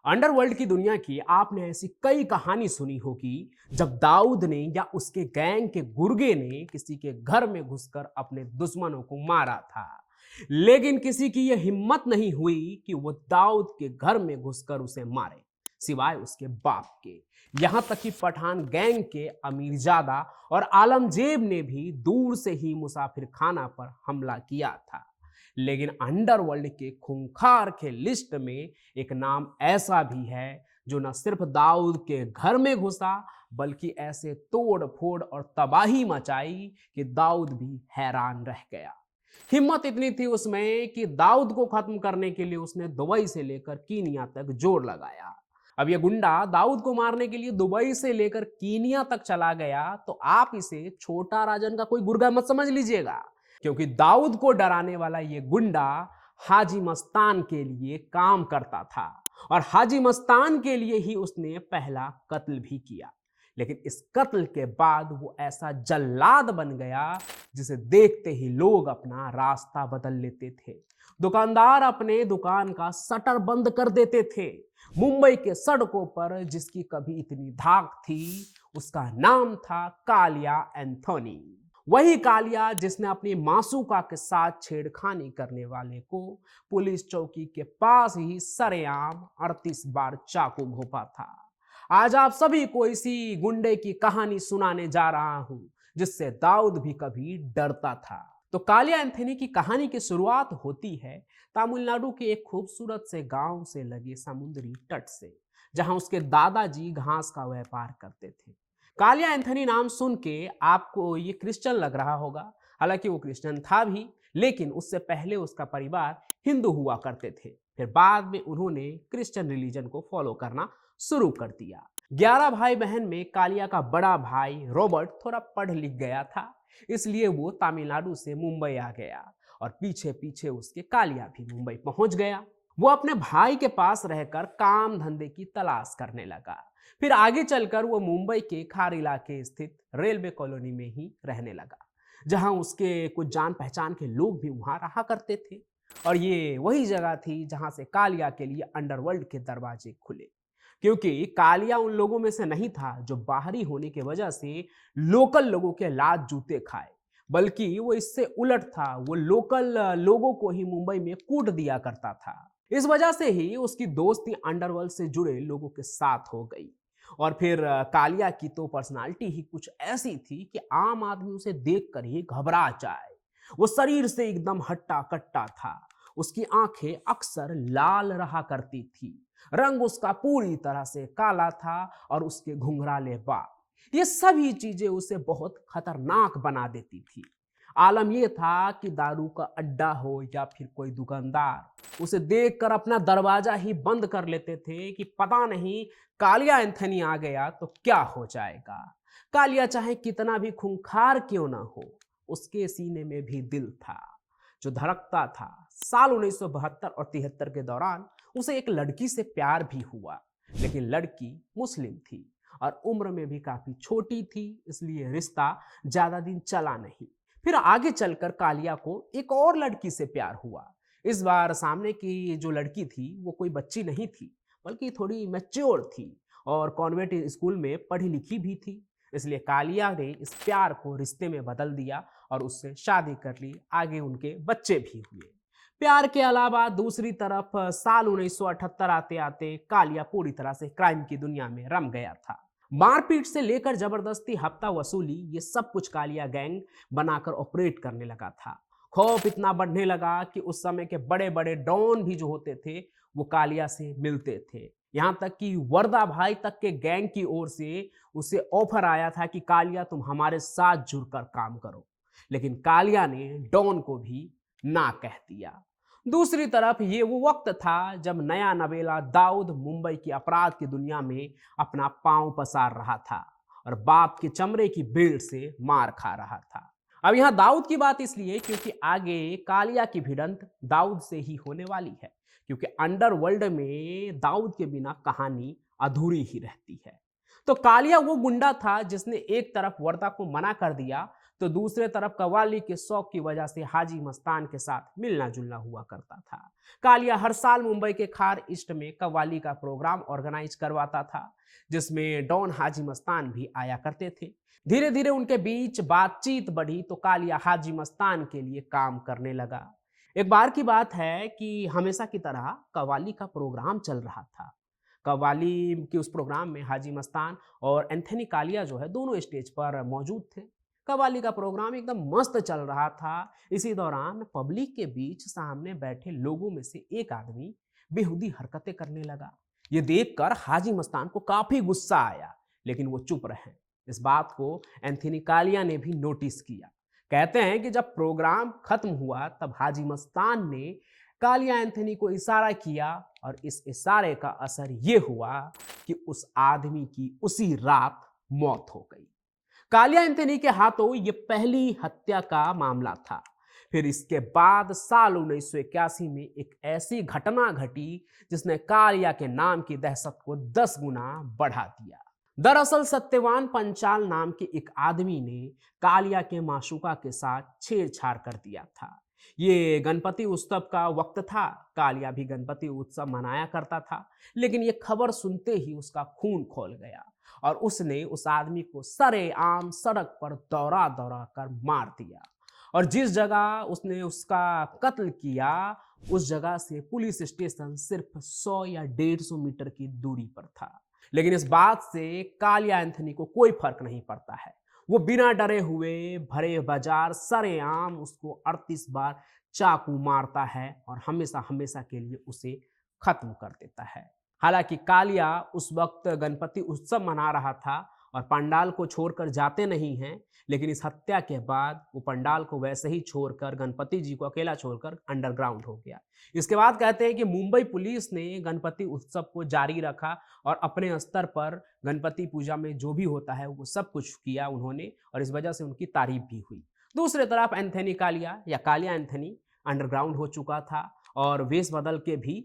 Underworld की दुनिया की आपने ऐसी कई कहानी सुनी होगी जब दाऊद ने या उसके गैंग के गुर्गे ने किसी के घर में घुसकर अपने दुश्मनों को मारा था। लेकिन किसी की यह हिम्मत नहीं हुई कि वो दाऊद के घर में घुसकर उसे मारे, सिवाय उसके बाप के। यहां तक कि पठान गैंग के अमीरजादा और आलमजेब ने भी दूर से ही मुसाफिर खाना पर हमला किया था। लेकिन अंडरवर्ल्ड के खूंखार के लिस्ट में एक नाम ऐसा भी है जो न सिर्फ दाऊद के घर में घुसा, बल्कि ऐसे तोड़ फोड़ और तबाही मचाई कि दाऊद भी हैरान रह गया। हिम्मत इतनी थी उसमें कि दाऊद को खत्म करने के लिए उसने दुबई से लेकर कीनिया तक जोर लगाया। अब यह गुंडा दाऊद को मारने के लिए दुबई से लेकर कीनिया तक चला गया, तो आप इसे छोटा राजन का कोई गुर्गा मत समझ लीजिएगा, क्योंकि दाऊद को डराने वाला ये गुंडा हाजी मस्तान के लिए काम करता था और हाजी मस्तान के लिए ही उसने पहला कत्ल भी किया। लेकिन इस कत्ल के बाद वो ऐसा जल्लाद बन गया जिसे देखते ही लोग अपना रास्ता बदल लेते थे। दुकानदार अपने दुकान का शटर बंद कर देते थे। मुंबई के सड़कों पर जिसकी कभी इतनी धाक थी, उसका नाम था कालिया एंथोनी। वही कालिया जिसने अपनी मासूका के साथ छेड़खानी करने वाले को पुलिस चौकी के पास ही सरेआम 38 बार चाकू घोंपा था। आज आप सभी को इसी गुंडे की कहानी सुनाने जा रहा हूं, जिससे दाऊद भी कभी डरता था। तो कालिया एंथोनी की कहानी की शुरुआत होती है तमिलनाडु के एक खूबसूरत से गांव से लगे समुद्री तट से, जहां उसके दादाजी घास का व्यापार करते थे। कालिया एंथोनी नाम सुन के आपको ये क्रिश्चियन लग रहा होगा। हालांकि वो क्रिश्चियन था भी, लेकिन उससे पहले उसका परिवार हिंदू हुआ करते थे। फिर बाद में उन्होंने क्रिश्चियन रिलीजन को फॉलो करना शुरू कर दिया। 11 भाई बहन में कालिया का बड़ा भाई रॉबर्ट थोड़ा पढ़ लिख गया था, इसलिए वो तमिलनाडु से मुंबई आ गया और पीछे पीछे उसके कालिया भी मुंबई पहुंच गया। वो अपने भाई के पास रहकर काम धंधे की तलाश करने लगा। फिर आगे चलकर वो मुंबई के खार इलाके स्थित रेलवे कॉलोनी में ही रहने लगा, जहां उसके कुछ जान पहचान के लोग भी वहां रहा करते थे। और ये वही जगह थी जहां से कालिया के लिए अंडरवर्ल्ड के दरवाजे खुले, क्योंकि कालिया उन लोगों में से नहीं था जो बाहरी होने की वजह से लोकल लोगों के लात जूते खाए, बल्कि वो इससे उलट था। वो लोकल लोगों को ही मुंबई में कूट दिया करता था। इस वजह से ही उसकी दोस्ती अंडरवर्ल्ड से जुड़े लोगों के साथ हो गई। और फिर कालिया की तो पर्सनालिटी ही कुछ ऐसी थी कि आम आदमी उसे देखकर ही घबरा जाए। वो शरीर से एकदम हट्टा कट्टा था। उसकी आंखें अक्सर लाल रहा करती थी, रंग उसका पूरी तरह से काला था और उसके घुंघराले बाल, ये सभी चीजें उसे बहुत खतरनाक बना देती थी। आलम यह था कि दारू का अड्डा हो या फिर कोई दुकानदार उसे देखकर अपना दरवाजा ही बंद कर लेते थे कि पता नहीं कालिया एंथोनी आ गया तो क्या हो जाएगा। कालिया चाहे कितना भी खूंखार क्यों ना हो, उसके सीने में भी दिल था जो धड़कता था। साल 1972 और 73 के दौरान उसे एक लड़की से प्यार भी हुआ, लेकिन लड़की मुस्लिम थी और उम्र में भी काफी छोटी थी, इसलिए रिश्ता ज्यादा दिन चला नहीं। फिर आगे चलकर कालिया को एक और लड़की से प्यार हुआ। इस बार सामने की जो लड़की थी वो कोई बच्ची नहीं थी, बल्कि थोड़ी मैच्योर थी और कॉन्वेंट स्कूल में पढ़ी लिखी भी थी। इसलिए कालिया ने इस प्यार को रिश्ते में बदल दिया और उससे शादी कर ली। आगे उनके बच्चे भी हुए। प्यार के अलावा दूसरी तरफ साल 1978 आते आते कालिया पूरी तरह से क्राइम की दुनिया में रम गया था। मारपीट से लेकर जबरदस्ती हफ्ता वसूली, ये सब कुछ कालिया गैंग बनाकर ऑपरेट करने लगा था। खौफ इतना बढ़ने लगा कि उस समय के बड़े बड़े डॉन भी जो होते थे वो कालिया से मिलते थे। यहाँ तक कि वर्दा भाई तक के गैंग की ओर से उसे ऑफर आया था कि कालिया तुम हमारे साथ जुड़कर काम करो, लेकिन कालिया ने डॉन को भी ना कह दिया। दूसरी तरफ ये वो वक्त था जब नया नवेला दाऊद मुंबई की अपराध की दुनिया में अपना पांव पसार रहा था और बाप के चमड़े की बेल्ट से मार खा रहा था। अब यहाँ दाऊद की बात इसलिए क्योंकि आगे कालिया की भिड़ंत दाऊद से ही होने वाली है, क्योंकि अंडरवर्ल्ड में दाऊद के बिना कहानी अधूरी ही रहती है। तो कालिया वो गुंडा था जिसने एक तरफ वर्दा को मना कर दिया, तो दूसरे तरफ कव्वाली के शौक की वजह से हाजी मस्तान के साथ मिलना जुलना हुआ करता था। कालिया हर साल मुंबई के खार ईस्ट में कव्वाली का प्रोग्राम ऑर्गेनाइज करवाता था, जिसमें डॉन हाजी मस्तान भी आया करते थे। धीरे धीरे उनके बीच बातचीत बढ़ी तो कालिया हाजी मस्तान के लिए काम करने लगा। एक बार की बात है कि हमेशा की तरह कव्वाली का प्रोग्राम चल रहा था। कव्वाली के उस प्रोग्राम में हाजी मस्तान और एंथनी कालिया जो है दोनों स्टेज पर मौजूद थे। कव्वाली का प्रोग्राम एकदम मस्त चल रहा था। इसी दौरान पब्लिक के बीच सामने बैठे लोगों में से एक आदमी बेहुदी हरकतें करने लगा। ये देखकर हाजी मस्तान को काफी गुस्सा आया, लेकिन वो चुप रहे। इस बात को एंथनी कालिया ने भी नोटिस किया। कहते हैं कि जब प्रोग्राम खत्म हुआ तब हाजी मस्तान ने कालिया एंथनी को इशारा किया और इस इशारे का असर ये हुआ कि उस आदमी की उसी रात मौत हो गई। कालिया एंथनी के हाथों ये पहली हत्या का मामला था। फिर इसके बाद साल 1981 में एक ऐसी घटना घटी जिसने कालिया के नाम की दहशत को 10 गुना बढ़ा दिया। दरअसल सत्यवान पंचाल नाम के एक आदमी ने कालिया के माशूका के साथ छेड़छाड़ कर दिया था। ये गणपति उत्सव का वक्त था। कालिया भी गणपति उत्सव मनाया करता था, लेकिन ये खबर सुनते ही उसका खून खौल गया और उसने उस आदमी को सरेआम सड़क पर दौड़ा दौड़ा कर मार दिया। और जिस जगह उसने उसका कत्ल किया उस जगह से पुलिस स्टेशन सिर्फ 100 या 150 मीटर की दूरी पर था। लेकिन इस बात से कालिया एंथनी को कोई फर्क नहीं पड़ता है। वो बिना डरे हुए भरे बाजार सरेआम उसको 38 बार चाकू मारता है और हमेशा हमेशा के लिए उसे खत्म कर देता है। हालांकि कालिया उस वक्त गणपति उत्सव मना रहा था और पंडाल को छोड़कर जाते नहीं हैं, लेकिन इस हत्या के बाद वो पंडाल को वैसे ही छोड़कर गणपति जी को अकेला छोड़कर अंडरग्राउंड हो गया। इसके बाद कहते हैं कि मुंबई पुलिस ने गणपति उत्सव को जारी रखा और अपने स्तर पर गणपति पूजा में जो भी होता है वो सब कुछ किया उन्होंने, और इस वजह से उनकी तारीफ भी हुई। दूसरी तरफ एंथनी कालिया या कालिया एंथनी अंडरग्राउंड हो चुका था और वेश बदल के भी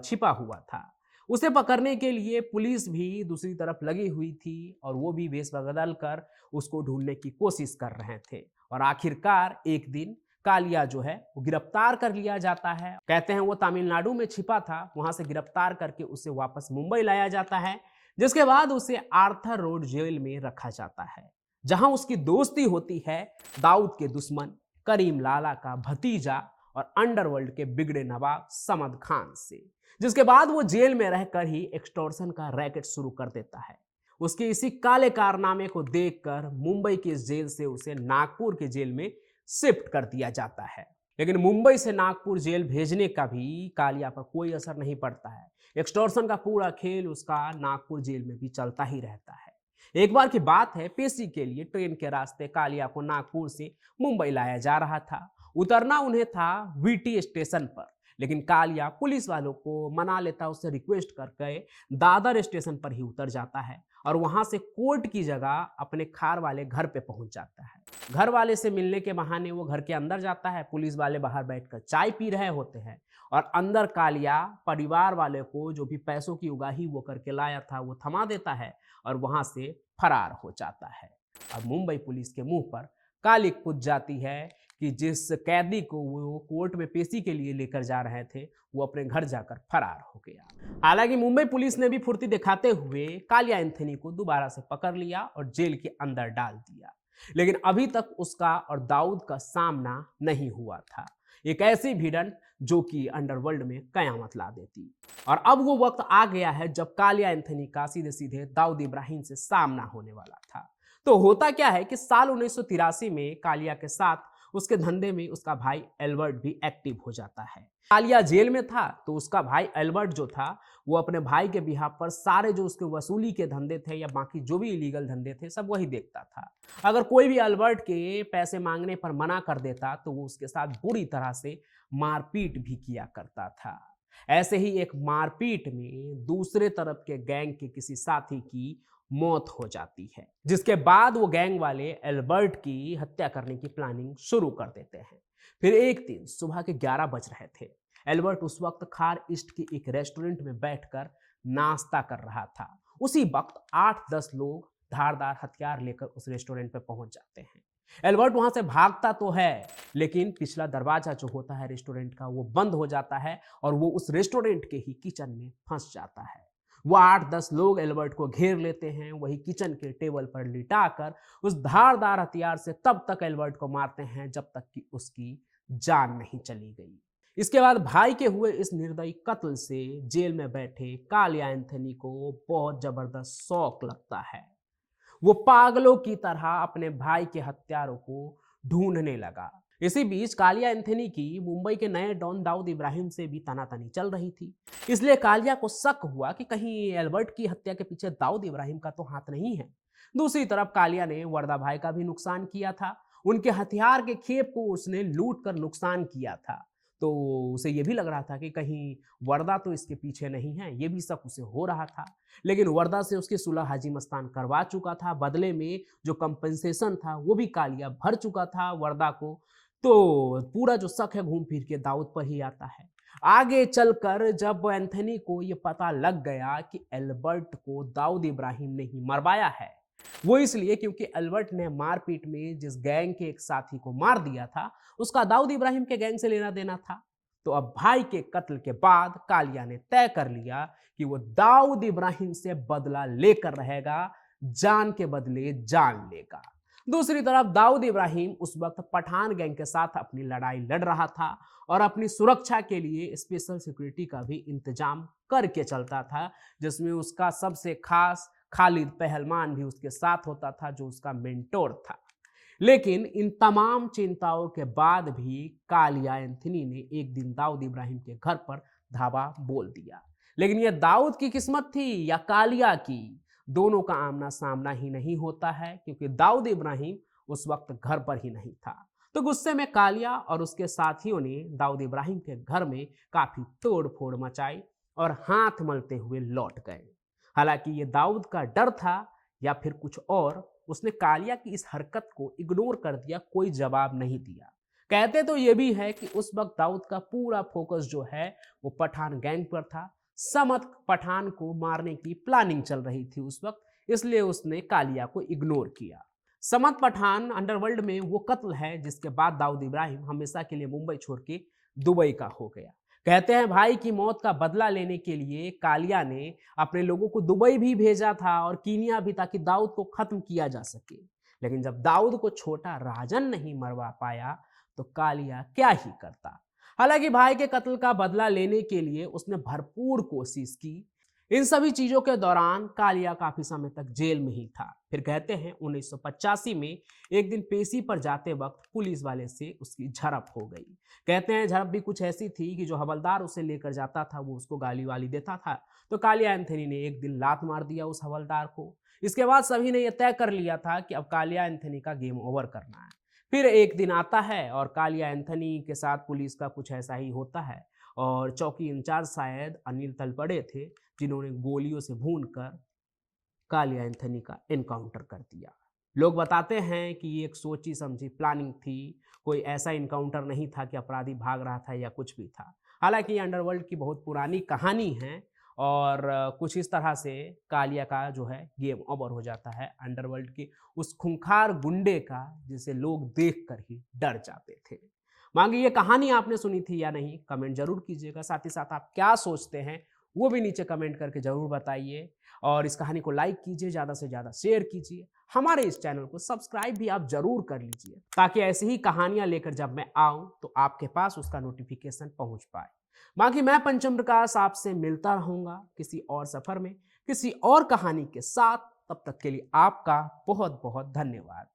छिपा हुआ था। उसे पकड़ने के लिए पुलिस भी दूसरी तरफ लगी हुई थी और वो भी वेश बदल कर उसको ढूंढने की कोशिश कर रहे थे। और आखिरकार एक दिन कालिया जो है वो गिरफ्तार कर लिया जाता है। कहते हैं वो तमिलनाडु में छिपा था, वहां से गिरफ्तार करके उसे वापस मुंबई लाया जाता है, जिसके बाद उसे आर्थर रोड जेल में रखा जाता है, जहां उसकी दोस्ती होती है दाऊद के दुश्मन करीम लाला का भतीजा और अंडरवर्ल्ड के बिगड़े नवाब समद खान से। जिसके बाद वो जेल में रहकर ही एक्सटॉर्शन का रैकेट शुरू कर देता है। उसके इसी काले कारनामे को देखकर मुंबई की जेल से उसे नागपुर के जेल में शिफ्ट कर दिया जाता है। लेकिन मुंबई से नागपुर जेल भेजने का भी कालिया पर कोई असर नहीं पड़ता है। एक्सटॉर्शन का पूरा खेल उसका नागपुर जेल में भी चलता ही रहता है। एक बार की बात है, पेशी के लिए ट्रेन के रास्ते कालिया को नागपुर से मुंबई लाया जा रहा था। उतरना उन्हें था वीटी स्टेशन पर, लेकिन कालिया पुलिस वालों को मना लेता, उससे रिक्वेस्ट करके दादर स्टेशन पर ही उतर जाता है और वहां से कोर्ट की जगह अपने खार वाले घर पे पहुंच जाता है। घर वाले से मिलने के बहाने वो घर के अंदर जाता है। पुलिस वाले बाहर बैठकर चाय पी रहे होते हैं और अंदर कालिया परिवार वाले को जो भी पैसों की उगाही वो करके लाया था वो थमा देता है और वहां से फरार हो जाता है। अब मुंबई पुलिस के मुंह पर कालिक पुज जाती है कि जिस कैदी को वो कोर्ट में पेशी के लिए लेकर जा रहे थे वो अपने घर जाकर फरार हो गया। हालांकि मुंबई पुलिस ने भी फुर्ती दिखाते हुए कालिया एंथनी को दोबारा से पकड़ लिया और जेल के अंदर डाल दिया, लेकिन अभी तक उसका और दाऊद का सामना नहीं हुआ था। एक ऐसी भिड़ंत जो कि अंडरवर्ल्ड में कयामत ला देती। और अब वो वक्त आ गया है जब कालिया एंथनी का सीधे सीधे दाऊद इब्राहिम से सामना होने वाला था। तो होता क्या है कि साल 1983 में कालिया के साथ उसके धंधे में उसका भाई एल्बर्ट भी एक्टिव हो जाता है। कालिया जेल में था तो उसका भाई एल्बर्ट जो था वो अपने भाई के बिहाफ पर सारे जो उसके वसूली के धंधे थे या बाकी जो भी इलीगल धंधे थे सब वही देखता था। अगर कोई भी एल्बर्ट के पैसे मांगने पर मना कर देता तो वो उसके साथ बुरी तरह से मारपीट भी किया करता था। ऐसे ही एक मारपीट में दूसरे तरफ के गैंग के किसी साथी की मौत हो जाती है, जिसके बाद वो गैंग वाले एल्बर्ट की हत्या करने की प्लानिंग शुरू कर देते हैं। फिर एक दिन सुबह के 11 बज रहे थे। एल्बर्ट उस वक्त खार ईस्ट के एक रेस्टोरेंट में बैठकर नाश्ता कर रहा था। उसी वक्त 8-10 लोग धारदार हथियार लेकर उस रेस्टोरेंट पे पहुंच जाते हैं। एल्बर्ट वहां से भागता तो है, लेकिन पिछला दरवाजा जो होता है रेस्टोरेंट का वो बंद हो जाता है और वो उस रेस्टोरेंट के ही किचन में फंस जाता है। वो 8-10 लोग एल्बर्ट को घेर लेते हैं, वही किचन के टेबल पर लिटाकर उस धारदार हथियार से तब तक एल्बर्ट को मारते हैं जब तक कि उसकी जान नहीं चली गई। इसके बाद भाई के हुए इस निर्दयी कत्ल से जेल में बैठे कालिया एंथनी को बहुत जबरदस्त शौक लगता है। वो पागलों की तरह अपने भाई के हत्यारों को ढूंढने लगा। इसी बीच कालिया एंथनी की मुंबई के नए डॉन दाऊद इब्राहिम से भी तनातनी चल रही थी। इसलिए कालिया को शक हुआ कि कहीं एल्बर्ट की हत्या के पीछे दाऊद इब्राहिम का तो हाथ नहीं है। दूसरी तरफ कालिया ने वर्दा भाई का भी नुकसान किया था। उनके हथियार के खेप को उसने लूट कर नुकसान किया था। तो उसे यह भी लग रहा था कि कहीं वर्दा तो इसके पीछे नहीं है, यह भी शक उसे हो रहा था। लेकिन वर्दा से उसकी सुलह हाजी मस्तान करवा चुका था, बदले में जो कंपनसेशन था वो भी कालिया भर चुका था वर्दा को। तो पूरा जो शक है घूम फिर के दाऊद पर ही आता है। आगे चलकर जब एंथनी को ये पता लग गया कि एल्बर्ट को दाऊद इब्राहिम ने ही मरवाया है, वो इसलिए क्योंकि एल्बर्ट ने मारपीट में जिस गैंग के एक साथी को मार दिया था उसका दाऊद इब्राहिम के गैंग से लेना देना था। तो अब भाई के कत्ल के बाद कालिया ने तय कर लिया कि वो दाऊद इब्राहिम से बदला लेकर रहेगा, जान के बदले जान लेगा। दूसरी तरफ दाऊद इब्राहिम उस वक्त पठान गैंग के साथ अपनी लड़ाई लड़ रहा था और अपनी सुरक्षा के लिए स्पेशल सिक्योरिटी का भी इंतजाम करके चलता था, जिसमें उसका सबसे खास खालिद पहलवान भी उसके साथ होता था, जो उसका मेंटोर था। लेकिन इन तमाम चिंताओं के बाद भी कालिया एंथनी ने एक दिन दाऊद इब्राहिम के घर पर धावा बोल दिया। लेकिन यह दाऊद की किस्मत थी या कालिया की, दोनों का आमना सामना ही नहीं होता है, क्योंकि दाऊद इब्राहिम उस वक्त घर पर ही नहीं था। तो गुस्से में कालिया और उसके साथियों ने दाऊद इब्राहिम के घर में काफी तोड़ फोड़ मचाई और हाथ मलते हुए लौट गए। हालांकि ये दाऊद का डर था या फिर कुछ और, उसने कालिया की इस हरकत को इग्नोर कर दिया, कोई जवाब नहीं दिया। कहते तो ये भी है कि उस वक्त दाऊद का पूरा फोकस जो है वो पठान गैंग पर था। समत पठान को मारने की प्लानिंग चल रही थी उस वक्त, इसलिए उसने कालिया को इग्नोर किया। समत पठान अंडरवर्ल्ड में वो कत्ल है जिसके बाद दाऊद इब्राहिम हमेशा के लिए मुंबई छोड़ के दुबई का हो गया। कहते हैं भाई की मौत का बदला लेने के लिए कालिया ने अपने लोगों को दुबई भी भेजा था और कीनिया भी, ताकि दाऊद को खत्म किया जा सके। लेकिन जब दाऊद को छोटा राजन नहीं मरवा पाया तो कालिया क्या ही करता। हालांकि भाई के कत्ल का बदला लेने के लिए उसने भरपूर कोशिश की। इन सभी चीजों के दौरान कालिया काफी समय तक जेल में ही था। फिर कहते हैं 1985 में एक दिन पेशी पर जाते वक्त पुलिस वाले से उसकी झड़प हो गई। कहते हैं झड़प भी कुछ ऐसी थी कि जो हवलदार उसे लेकर जाता था वो उसको गाली वाली देता था। तो कालिया एंथनी ने एक दिन लात मार दिया उस हवलदार को। इसके बाद सभी ने यह तय कर लिया था कि अब कालिया एंथनी का गेम ओवर करना है। फिर एक दिन आता है और कालिया एंथनी के साथ पुलिस का कुछ ऐसा ही होता है और चौकी इंचार्ज शायद अनिल तलपड़े थे, जिन्होंने गोलियों से भूनकर कालिया एंथनी का एनकाउंटर कर दिया। लोग बताते हैं कि ये एक सोची समझी प्लानिंग थी, कोई ऐसा इनकाउंटर नहीं था कि अपराधी भाग रहा था या कुछ भी था। हालांकि ये अंडरवर्ल्ड की बहुत पुरानी कहानी है और कुछ इस तरह से कालिया का जो है गेम ओवर हो जाता है अंडरवर्ल्ड के उस खूंखार गुंडे का, जिसे लोग देखकर ही डर जाते थे। मांगी ये कहानी आपने सुनी थी या नहीं, कमेंट जरूर कीजिएगा। साथ ही साथ आप क्या सोचते हैं वो भी नीचे कमेंट करके जरूर बताइए और इस कहानी को लाइक कीजिए, ज़्यादा से ज़्यादा शेयर कीजिए। हमारे इस चैनल को सब्सक्राइब भी आप जरूर कर लीजिए, ताकि ऐसी ही कहानियां लेकर जब मैं आऊं तो आपके पास उसका नोटिफिकेशन पहुंच पाए। बाकी मैं पंचम प्रकाश आपसे मिलता रहूंगा किसी और सफर में, किसी और कहानी के साथ। तब तक के लिए आपका बहुत बहुत धन्यवाद।